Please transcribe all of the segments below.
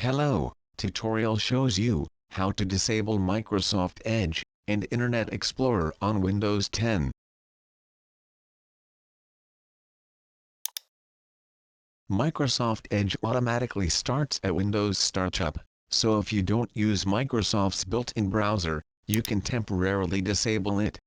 Hello, tutorial shows you how to disable Microsoft Edge and Internet Explorer on Windows 10. Microsoft Edge automatically starts at Windows Startup, so if you don't use Microsoft's built-in browser, you can temporarily disable it.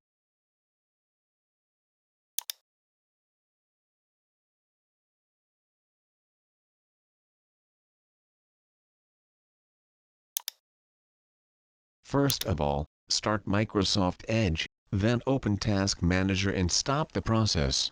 First of all, start Microsoft Edge, then open Task Manager and stop the process.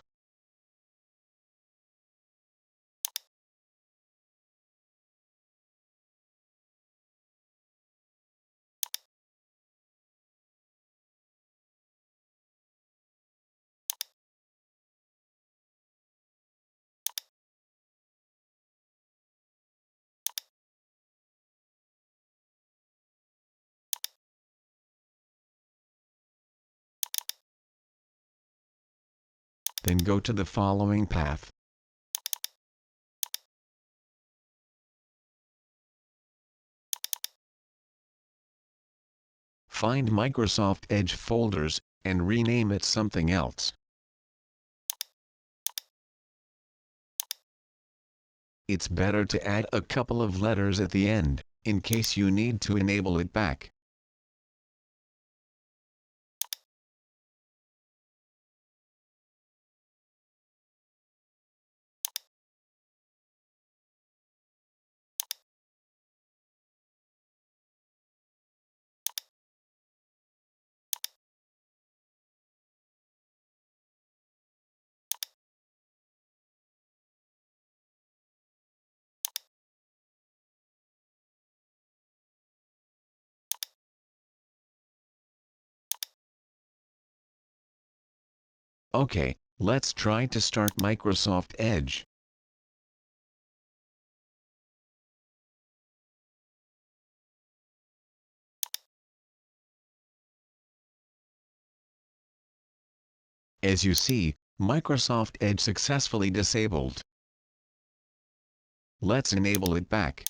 Then go to the following path. Find Microsoft Edge folders, and rename it something else. It's better to add a couple of letters at the end, in case you need to enable it back. Okay, let's try to start Microsoft Edge. As you see, Microsoft Edge successfully disabled. Let's enable it back.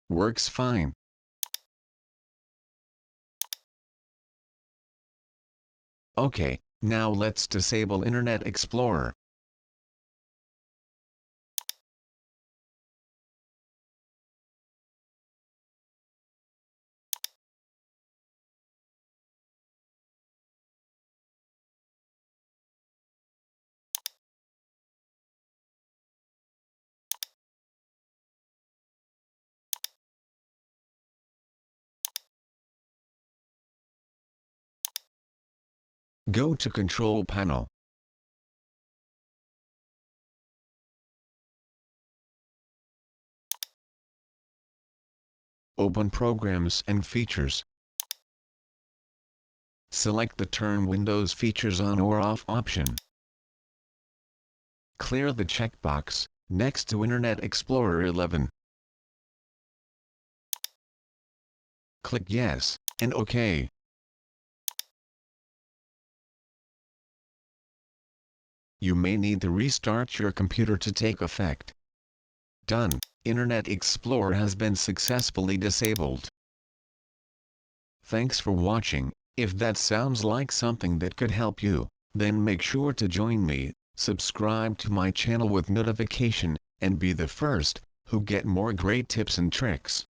Works fine. Okay, now let's disable Internet Explorer. Go to Control Panel. Open Programs and Features. Select the Turn Windows Features On or Off option. Clear the checkbox next to Internet Explorer 11. Click Yes and OK. You may need to restart your computer to take effect. Done. Internet Explorer has been successfully disabled. Thanks for watching. If that sounds like something that could help you, then make sure to join me, subscribe to my channel with notification, and be the first who get more great tips and tricks.